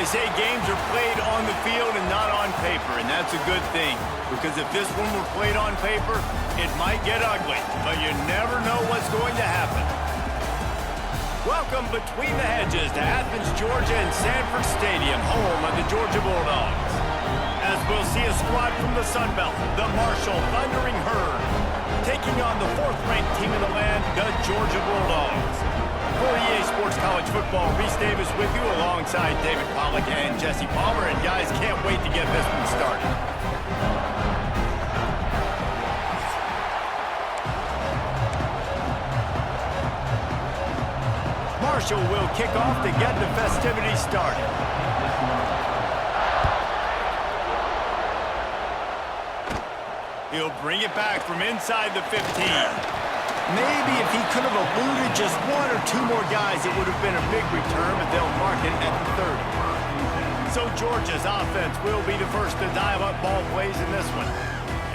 say games are played on the field and not on paper, and that's a good thing. Because if this one were played on paper, it might get ugly, but you never know what's going to happen. Welcome between the hedges to Athens, Georgia and Sanford Stadium, home of the Georgia Bulldogs. As we'll see a squad from the Sun Belt, the Marshall Thundering Herd, taking on the 4th-ranked team in the land, the Georgia Bulldogs. For EA Sports College Football, Reese Davis with you alongside David Pollack and Jesse Palmer. And guys, can't wait to get this one started. Marshall will kick off to get the festivities started. He'll bring it back from inside the 15. Maybe if he could have eluded just 1 or 2 more guys, it would have been a big return, but they'll mark it at the 30. So Georgia's offense will be the first to dial up ball plays in this one.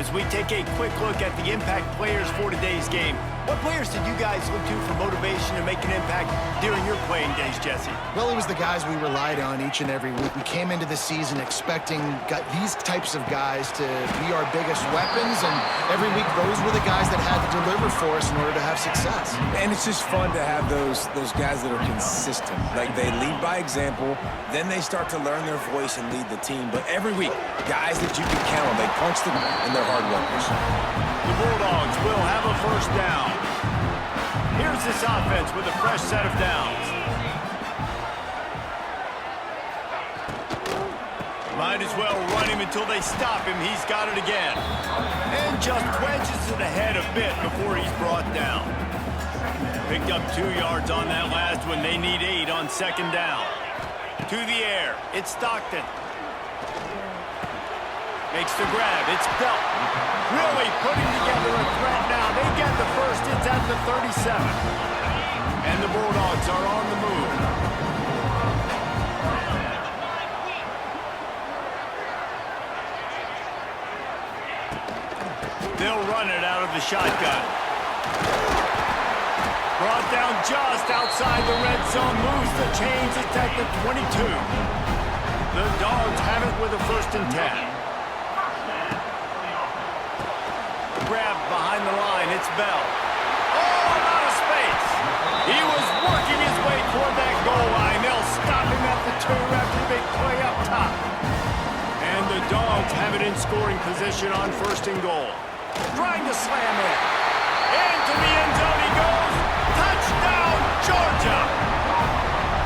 As we take a quick look at the impact players for today's game, what players did you guys look to for motivation to make an impact during your playing days, Jesse? Well, it was the guys we relied on each and every week. We came into the season expecting these types of guys to be our biggest weapons, and every week those were the guys that had to deliver for us in order to have success. And it's just fun to have those guys that are consistent. Like, they lead by example, then they start to learn their voice and lead the team. But every week, guys that you can count on, they punch them and they're hard workers. The Bulldogs will have a first down. Here's this offense with a fresh set of downs. Might as well run him until they stop him. He's got it again. And just wedges it ahead a bit before he's brought down. Picked up 2 yards on that last one. They need 8 on 2nd down. To the air. It's Stockton. Makes the grab. It's Belt. Really putting together a threat now. They get the first. It's at the 37. And the Bulldogs are on the move. They'll run it out of the shotgun. Brought down just outside the red zone. Moves the chains. It's at the 22. The Dogs have it with a 1st and 10. Grab behind the line. It's Bell. Oh, out of space. He was working his way toward that goal line. They'll stop him at the 2 after a big play up top. And the Dogs have it in scoring position on 1st and goal. Trying to slam it. Into the end zone he goes. Touchdown, Georgia.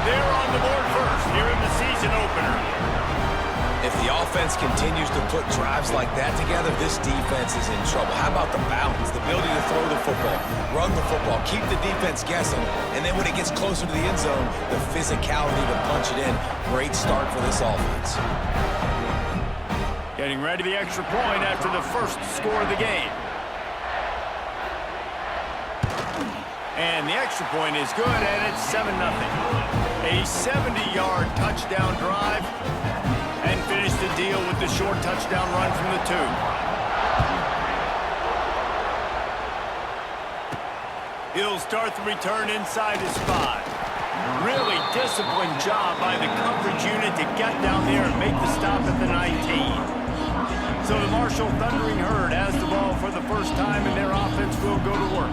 They're on the board first here in the season opener. If the offense continues to put drives like that together, this defense is in trouble. How about the balance, the ability to throw the football, run the football, keep the defense guessing, and then when it gets closer to the end zone, the physicality to punch it in. Great start for this offense. Getting ready for the extra point after the first score of the game. And the extra point is good, and it's 7-0. A 70-yard touchdown drive. And finish the deal with the short touchdown run from the 2. He'll start the return inside his 5. Really disciplined job by the coverage unit to get down there and make the stop at the 19. So the Marshall Thundering Herd has the ball for the first time, and their offense will go to work.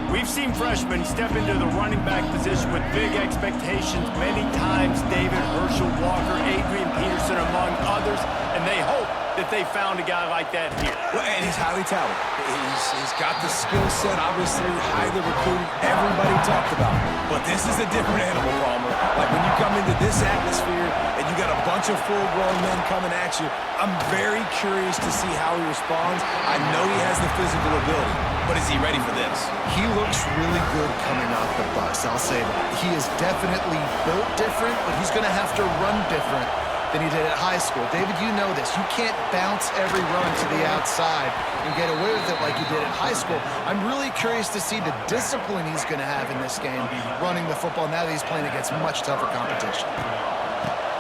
We've seen freshmen step into the running back position with big expectations many times. David, Herschel, Walker, Adrian Peterson, among others, and they hope that they found a guy like that here. Well, and he's highly talented. He's got the skill set, obviously, highly recruited, everybody talked about. But this is a different animal, Palmer. Like, when you come into this atmosphere and you got a bunch of full-grown men coming at you, I'm very curious to see how he responds. I know he has the physical ability, but is he ready for this? He looks really good coming off the bus, I'll say that. He is definitely built different, but he's going to have to run different than he did at high school. David, you know this. You can't bounce every run to the outside and get away with it like you did at high school. I'm really curious to see the discipline he's going to have in this game running the football now that he's playing against much tougher competition.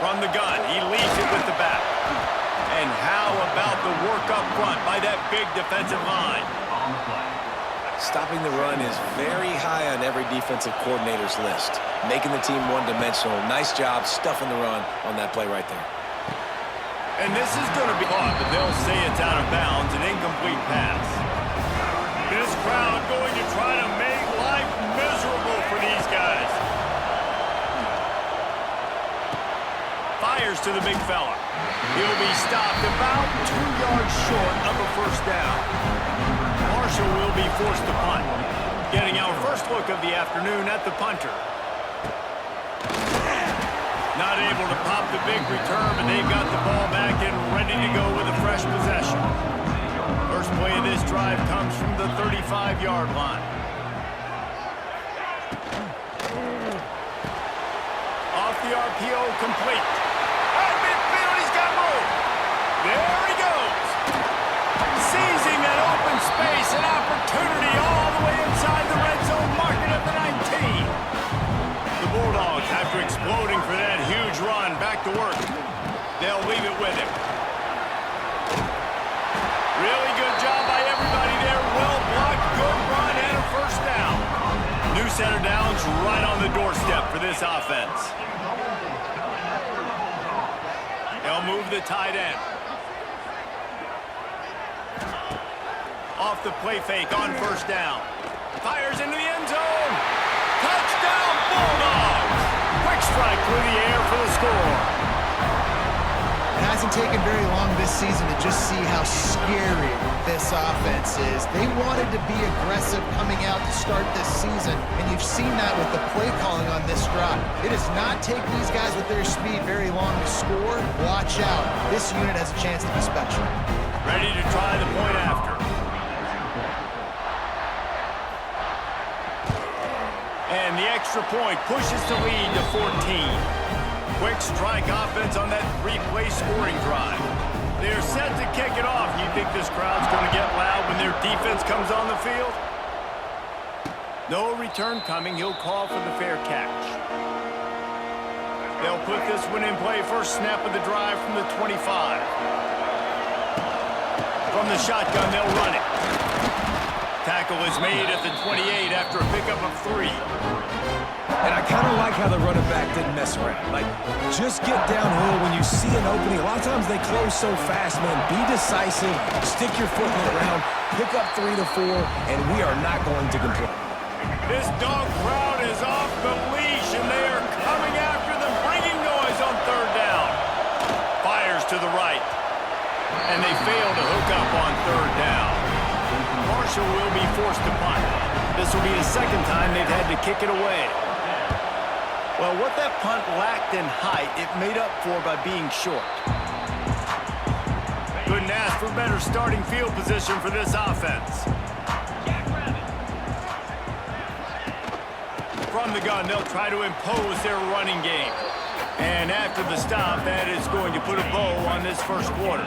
From the gun, he leads it with the back. And how about the work up front by that big defensive line? Stopping the run is very high on every defensive coordinator's list. Making the team one-dimensional. Nice job stuffing the run on that play right there. And this is going to be caught, but they'll say it's out of bounds, an incomplete pass. This crowd going to try to make life miserable for these guys. Fires to the big fella. He'll be stopped about 2 yards short of a first down. Marshall will be forced to punt. Getting our first look of the afternoon at the punter. Not able to pop the big return, but they've got the ball back and ready to go with a fresh possession. First play of this drive comes from the 35-yard line. Off the RPO, complete. At midfield, he's got room. There he goes. Seizing that open space, an opportunity all the way inside the red zone market at the 19. The Bulldogs, after exploding for that huge run, back to work. They'll leave it with him. Really good job by everybody there. Well blocked, good run, and a first down. New center downs right on the doorstep for this offense. They'll move the tight end. Off the play fake on first down. Fires into the end zone. Touchdown, Bulldogs! Quick strike through the air for the score. It hasn't taken very long this season to just see how scary this offense is. They wanted to be aggressive coming out to start this season, and you've seen that with the play calling on this drive. It does not take these guys with their speed very long to score. Watch out. This unit has a chance to be special. Ready to try the point after. And the extra point pushes the lead to 14. Quick strike offense on that three-play scoring drive. They're set to kick it off. You think this crowd's going to get loud when their defense comes on the field? No return coming. He'll call for the fair catch. They'll put this one in play. First snap of the drive from the 25. From the shotgun, they'll run it. Tackle is made at the 28 after a pickup of 3. And I kind of like how the running back didn't mess around. Like, just get downhill when you see an opening. A lot of times they close so fast, man. Be decisive, stick your foot in the ground, pick up 3 to 4, and we are not going to complain. This dog crowd is off the leash, and they are coming after them, bringing noise on third down. Fires to the right, and they fail to hook up on third down. Marshall will be forced to punt. This will be the second time they've had to kick it away. Well, what that punt lacked in height, it made up for by being short. Couldn't ask for better starting field position for this offense. From the gun, they'll try to impose their running game. And after the stop, that is going to put a bow on this first quarter.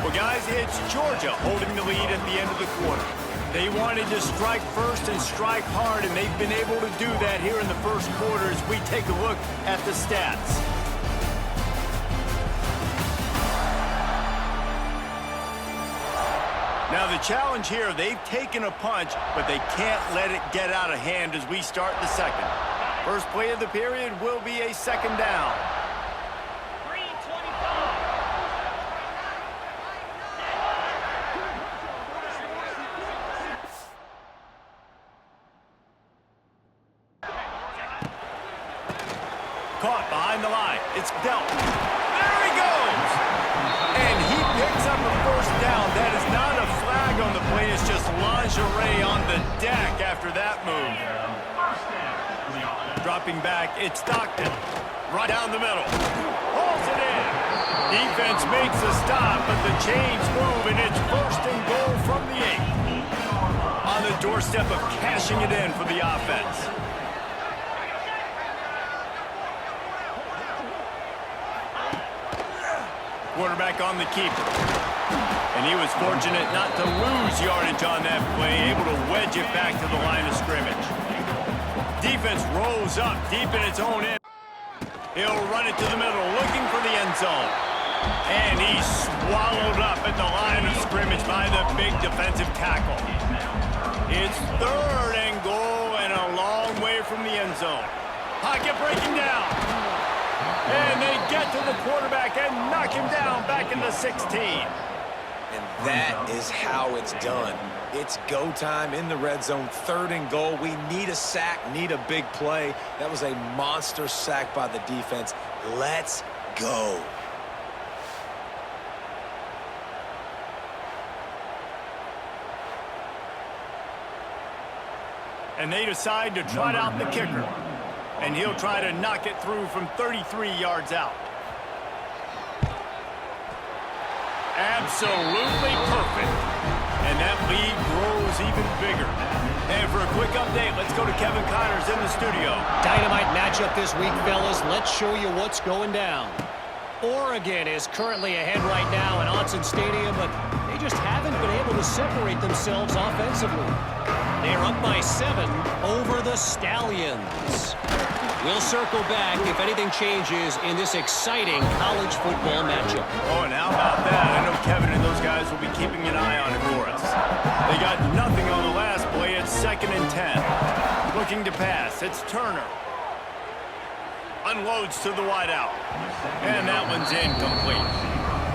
Well, guys, it's Georgia holding the lead at the end of the quarter. They wanted to strike first and strike hard, and they've been able to do that here in the first quarter as we take a look at the stats. Now, the challenge here, they've taken a punch, but they can't let it get out of hand as we start the second. First play of the period will be a second down. Caught behind the line. It's dealt. There he goes! And he picks up a first down. That is not a flag on the play. It's just lingerie on the deck after that move. Dropping back, it's Stockton. Right down the middle. Hauls it in. Defense makes a stop, but the chains move, and it's first and goal from the 8. On the doorstep of cashing it in for the offense. Quarterback on the keeper. And he was fortunate not to lose yardage on that play, able to wedge it back to the line of scrimmage. Defense rolls up deep in its own end. He'll run it to the middle, looking for the end zone. And he's swallowed up at the line of scrimmage by the big defensive tackle. It's 3rd and goal and a long way from the end zone. Pocket breaking down. And they get to the quarterback and knock him down back in the 16. And that is how it's done. It's go time in the red zone, 3rd and goal. We need a sack, need a big play. That was a monster sack by the defense. Let's go. And they decide to trot out the kicker. And he'll try to knock it through from 33 yards out. Absolutely perfect. And that lead grows even bigger. And for a quick update, let's go to Kevin Connors in the studio. Dynamite matchup this week, fellas. Let's show you what's going down. Oregon is currently ahead right now in Autzen Stadium, but they just haven't been able to separate themselves offensively. They are up by 7 over the Stallions. We'll circle back if anything changes in this exciting college football matchup. Oh, and how about that? I know Kevin and those guys will be keeping an eye on it for us. They got nothing on the last play. It's 2nd and 10. Looking to pass. It's Turner. Unloads to the wideout. And that one's incomplete.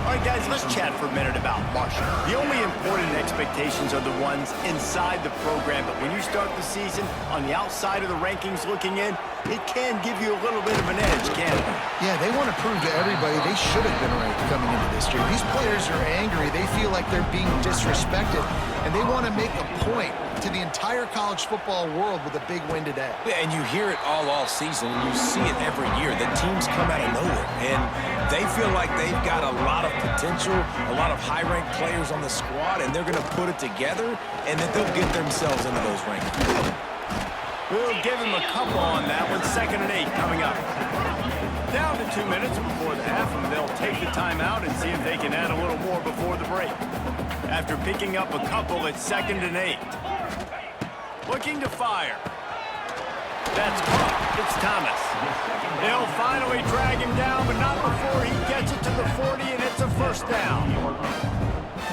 All right, guys, let's chat for a minute about Marshall. The only important expectations are the ones inside the program, but when you start the season on the outside of the rankings looking in, it can give you a little bit of an edge, can't it? Yeah, they want to prove to everybody they should have been ranked coming into this year. These players are angry. They feel like they're being disrespected, and they want to make a point to the entire college football world with a big win today. Yeah, and you hear it all off season, and you see it every year. The teams come out of nowhere, and they feel like they've got a lot of potential, a lot of high-ranked players on the squad, and they're going to put it together, and then they'll get themselves into those rankings. We'll give him a couple on that one. 2nd and 8 coming up. Down to 2 minutes before the half, and they'll take the timeout and see if they can add a little more before the break. After picking up a couple, it's 2nd and 8. Looking to fire. That's caught. It's Thomas. They'll finally drag him down, but not before he gets it to the 40, and it's a 1st down.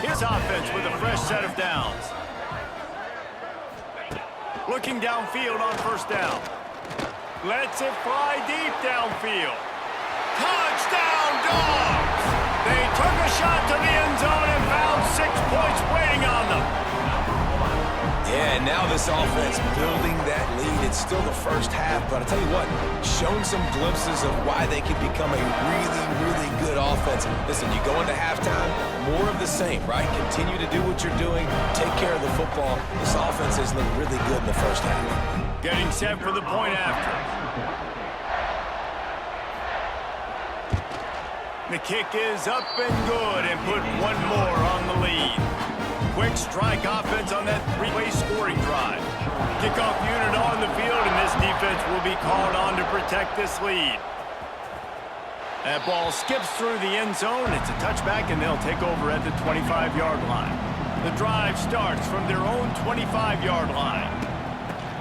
His offense with a fresh set of downs. Looking downfield on 1st down. Lets it fly deep downfield. Touchdown, Dogs! They took a shot to the end zone and found 6 points waiting on them. Yeah, and now this offense building that lead. It's still the first half, but I tell you what, shown some glimpses of why they could become a really, really good offense. Listen, you go into halftime, more of the same, right? Continue to do what you're doing, take care of the football. This offense has looked really good in the first half. Getting set for the point after. The kick is up and good and put one more on the lead. Quick strike offense on that 3-way scoring drive. Kickoff unit on the field, and this defense will be called on to protect this lead. That ball skips through the end zone. It's a touchback, and they'll take over at the 25-yard line. The drive starts from their own 25-yard line.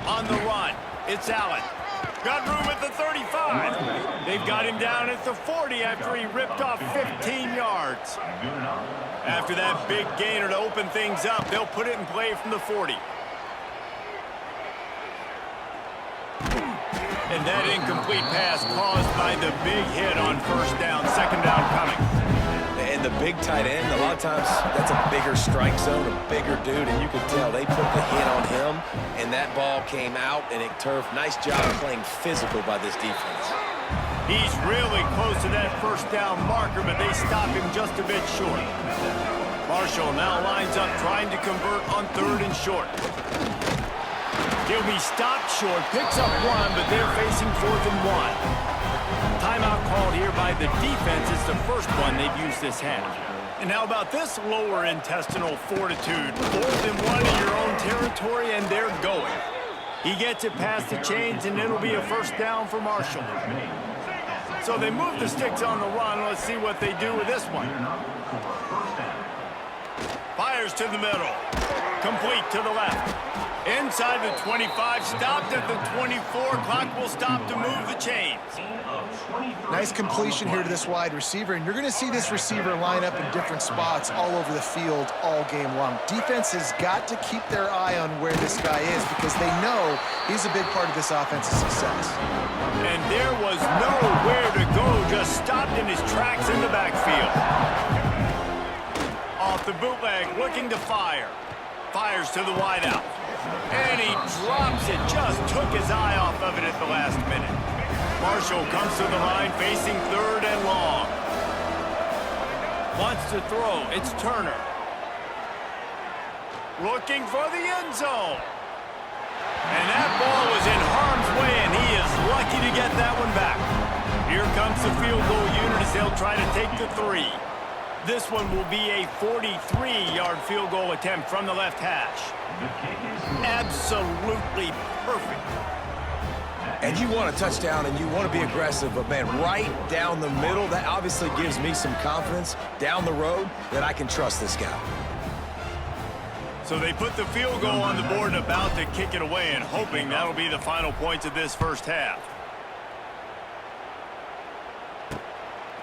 On the run, it's Allen. Got room at the 35. They've got him down at the 40 after he ripped off 15 yards. After that big gainer to open things up, they'll put it in play from the 40. And that incomplete pass caused by the big hit on 1st down, 2nd down coming. And the big tight end, a lot of times that's a bigger strike zone, a bigger dude, and you could tell they put the hit on him, and that ball came out, and it turfed. Nice job playing physical by this defense. He's really close to that 1st down marker, but they stop him just a bit short. Marshall now lines up trying to convert on 3rd and short. He'll be stopped short, picks up 1, but they're facing 4th and 1. Timeout called here by the defense. It's the first one they've used this half. And how about this lower intestinal fortitude? 4th and 1 in your own territory, and they're going. He gets it past the chains, and it'll be a 1st down for Marshall. So they move the sticks on the run. Let's see what they do with this one. Fires to the middle. Complete to the left. Inside the 25, stopped at the 24. Clock will stop to move the chains. Nice completion here to this wide receiver, and you're going to see this receiver line up in different spots all over the field all game long. Defense has got to keep their eye on where this guy is because they know he's a big part of this offense's success. And there was nowhere to go, just stopped in his tracks in the backfield. Off the bootleg, looking to fire. Fires to the wideout. And he drops it, just took his eye off of it at the last minute. Marshall comes to the line facing 3rd and long. Wants to throw, it's Turner. Looking for the end zone. And that ball was in harm's way, and he is lucky to get that one back. Here comes the field goal unit as they'll try to take the 3. This one will be a 43-yard field goal attempt from the left hash. Absolutely perfect. And you want a touchdown and you want to be aggressive, but man, right down the middle, that obviously gives me some confidence down the road that I can trust this guy. So they put the field goal on the board and about to kick it away and hoping that'll be the final points of this first half.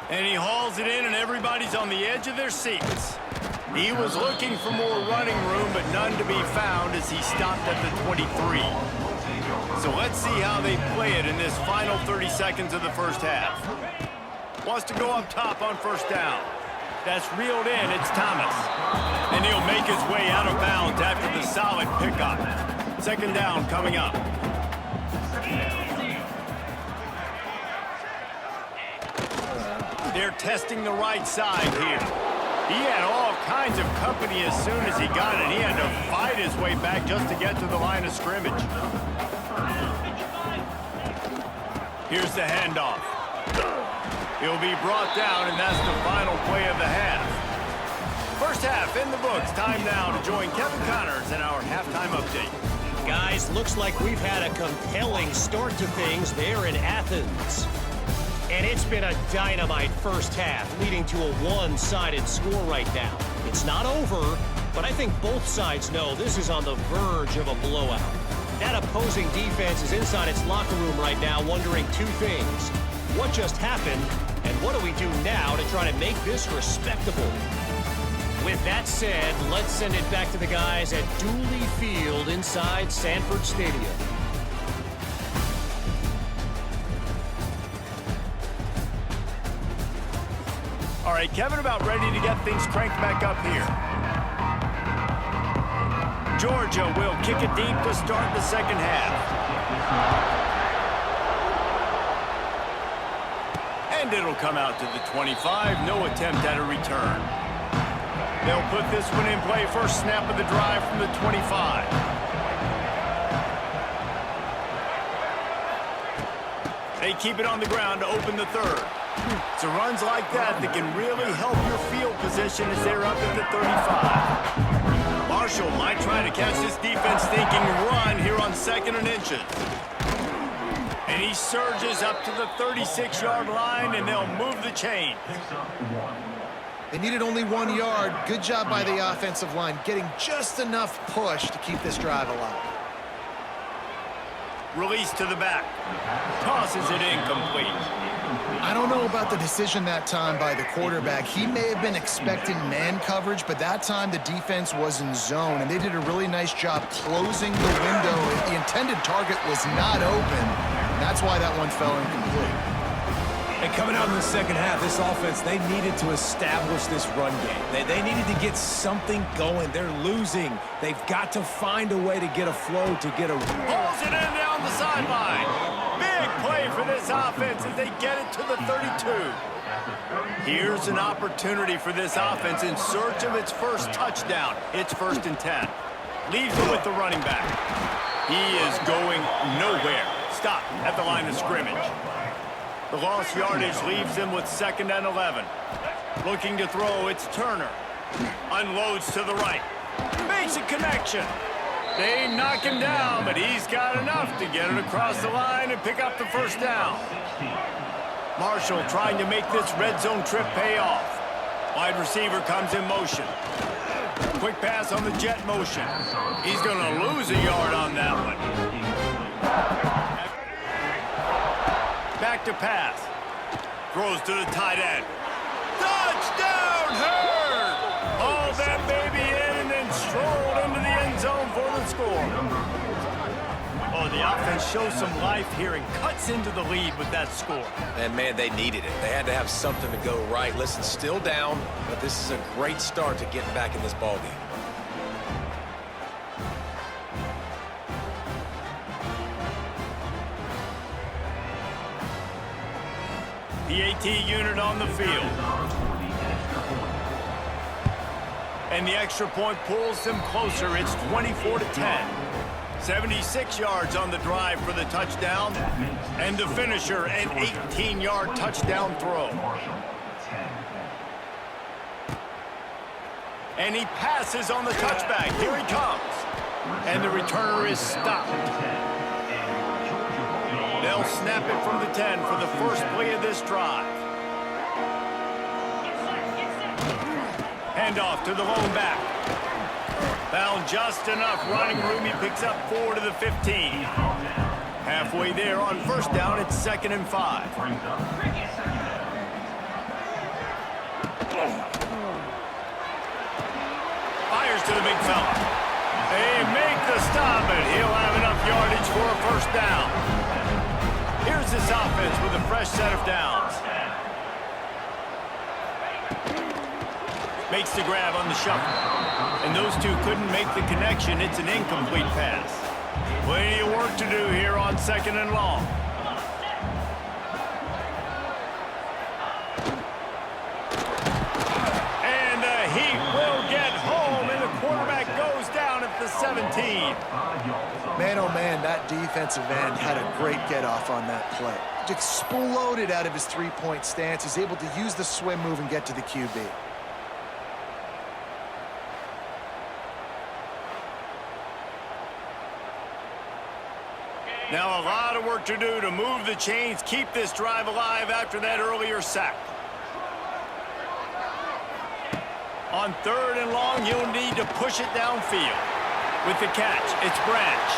And he hauls it in, and everybody's on the edge of their seats. He was looking for more running room, but none to be found as he stopped at the 23. So let's see how they play it in this final 30 seconds of the first half. Wants to go up top on first down. That's reeled in, it's Thomas. And he'll make his way out of bounds after the solid pickup. 2nd down coming up. They're testing the right side here. He had all kinds of company as soon as he got it. He had to fight his way back just to get to the line of scrimmage. Here's the handoff. He'll be brought down, and that's the final play of the half. First half in the books. Time now to join Kevin Connors in our halftime update. Guys, looks like we've had a compelling start to things there in Athens. And it's been a dynamite first half, leading to a one-sided score right now. It's not over, but I think both sides know this is on the verge of a blowout. That opposing defense is inside its locker room right now wondering 2 things. What just happened, and what do we do now to try to make this respectable? With that said, let's send it back to the guys at Dooley Field inside Sanford Stadium. All right, Kevin, about ready to get things cranked back up here. Georgia will kick it deep to start the second half. And it'll come out to the 25. No attempt at a return. They'll put this one in play. First snap of the drive from the 25. They keep it on the ground to open the 3rd. It's runs like that that can really help your field position as they're up at the 35. Marshall might try to catch this defense thinking run here on 2nd and inches. And he surges up to the 36-yard line, and they'll move the chain. They needed only 1 yard. Good job by the offensive line, getting just enough push to keep this drive alive. Release to the back. Tosses it incomplete. I don't know about the decision that time by the quarterback. He may have been expecting man coverage, but that time the defense was in zone, and they did a really nice job closing the window. The intended target was not open, and that's why that one fell incomplete. And coming out in the second half, this offense, they needed to establish this run game. They needed to get something going. They're losing. They've got to find a way to get a flow, to get a... Pulls it in down the sideline. Big play for this offense as they get it to the 32. Here's an opportunity for this offense in search of its first touchdown. It's 1st and 10. Leaves it with the running back. He is going nowhere. Stop at the line of scrimmage. The lost yardage leaves him with 2nd and 11. Looking to throw, it's Turner. Unloads to the right. Makes a connection. They knock him down, but he's got enough to get it across the line and pick up the first down. Marshall trying to make this red zone trip pay off. Wide receiver comes in motion. Quick pass on the jet motion. He's going to lose a yard on that one. Back to pass. Throws to the tight end. Touchdown, Hurd! Hauled that baby in and then strolled into the end zone for the score. Oh, the offense shows some life here and cuts into the lead with that score. And, man, they needed it. They had to have something to go right. Listen, still down, but this is a great start to getting back in this ballgame. PAT unit on the field. And the extra point pulls them closer. It's 24-10. 76 yards on the drive for the touchdown. And the finisher, an 18-yard touchdown throw. And he passes on the touchback. Here he comes. And the returner is stopped. They'll snap it from the 10 for the first play of this drive. Handoff to the lone back. Found just enough running room. He picks up 4 to the 15. Halfway there on first down, it's 2nd and 5. Fires to the big fella. They make the stop, and he'll have enough yardage for a first down. Here's this offense with a fresh set of downs. Makes the grab on the shuffle. And those two couldn't make the connection. It's an incomplete pass. Plenty of work to do here on 2nd and long. And the Heat will get home, and the quarterback goes down at the 17. Man, oh man, that defensive end had a great get-off on that play. Exploded out of his three-point stance. He's able to use the swim move and get to the QB. Now a lot of work to do to move the chains, keep this drive alive after that earlier sack. On 3rd and long, you'll need to push it downfield. With the catch, it's Branch.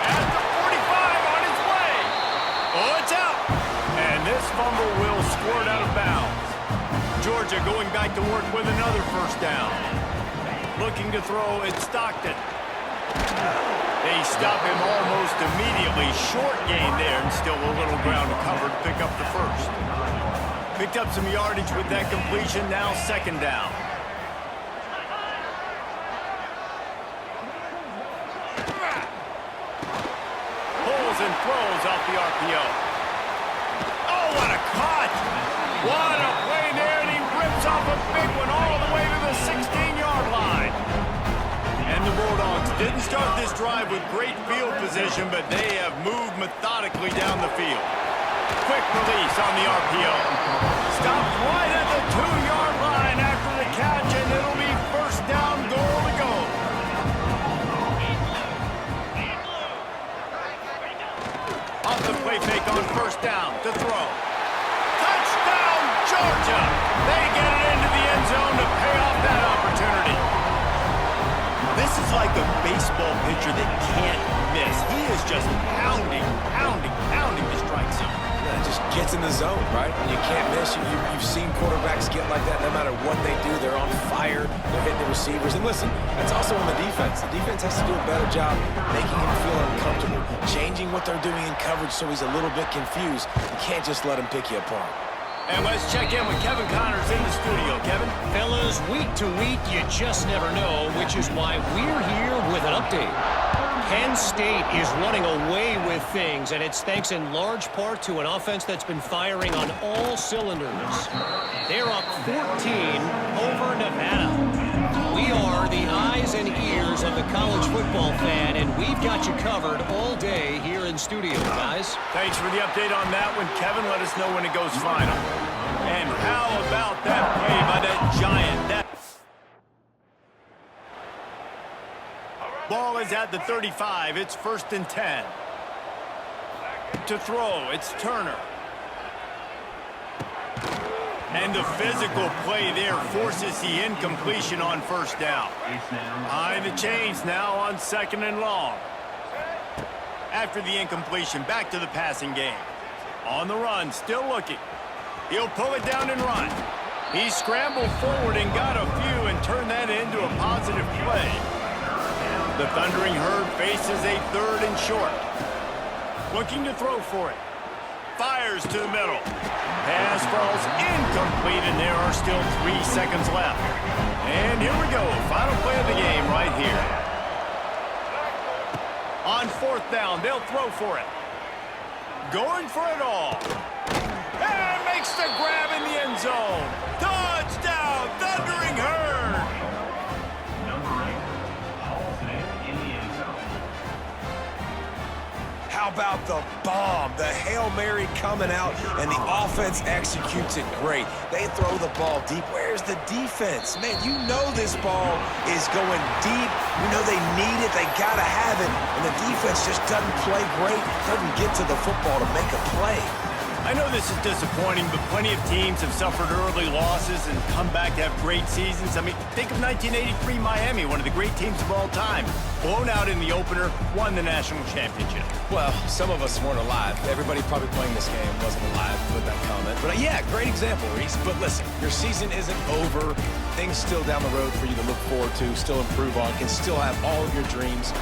At the 45 on his way. Oh, it's out. And this fumble will squirt out of bounds. Georgia going back to work with another first down. Looking to throw, it's Stockton. They stop him almost immediately. Short gain there, and still a little ground to cover to pick up the first. Picked up some yardage with that completion, now 2nd down. Pulls and throws off the RPO. Oh, what a cut! What a play there, and he rips off a big one all the way to the 16-yard line. And the Bulldogs didn't start this drive with great field position, but they have moved methodically down the field. Quick release on the RPO. Stopped right at the 2-yard line after the catch, and it'll be first down, goal to go. Off the play fake on first down to throw. Touchdown, Georgia! They get it into the end zone to pay off that opportunity. This is like a baseball pitcher that can't miss. He is just pounding the strike zone. Yeah, it just gets in the zone, right? And you can't miss. You've seen quarterbacks get like that no matter what they do. They're on fire. They're hitting the receivers. And listen, that's also on the defense. The defense has to do a better job making him feel uncomfortable, changing what they're doing in coverage so he's a little bit confused. You can't just let him pick you apart. And let's check in with Kevin Connors in the studio. Kevin? Fellas, week to week, you just never know, which is why we're here with an update. Penn State is running away with things, and it's thanks in large part to an offense that's been firing on all cylinders. They're up 14 over Nevada. We are the eyes and ears of the college football fan, and we've got you covered all day here in studio, guys. Thanks for the update on that one, Kevin. Let us know when it goes final. And how about that play by that giant? Ball is at the 35. It's 1st and 10. To throw, it's Turner. And the physical play there forces the incompletion on first down. Behind the chains now on 2nd and long. After the incompletion, back to the passing game. On the run, still looking. He'll pull it down and run. He scrambled forward and got a few and turned that into a positive play. The Thundering Herd faces a 3rd and short. Looking to throw for it. Fires to the middle. Pass falls incomplete, and there are still 3 seconds left. And here we go. Final play of the game right here. On 4th down, they'll throw for it. Going for it all. And makes the grab in the end zone. Touchdown, Thundering Herd. How about the bomb? The Hail Mary coming out, and the offense executes it great. They throw the ball deep. Where's the defense? Man, you know this ball is going deep. You know they need it. They got to have it. And the defense just doesn't play great, doesn't get to the football to make a play. I know this is disappointing, but plenty of teams have suffered early losses and come back to have great seasons. I mean, think of 1983 Miami, one of the great teams of all time. Blown out in the opener, won the national championship. Well, some of us weren't alive. Everybody probably playing this game wasn't alive with that comment. But yeah, great example, Reese. But listen, your season isn't over. Things still down the road for you to look forward to, still improve on, can still have all of your dreams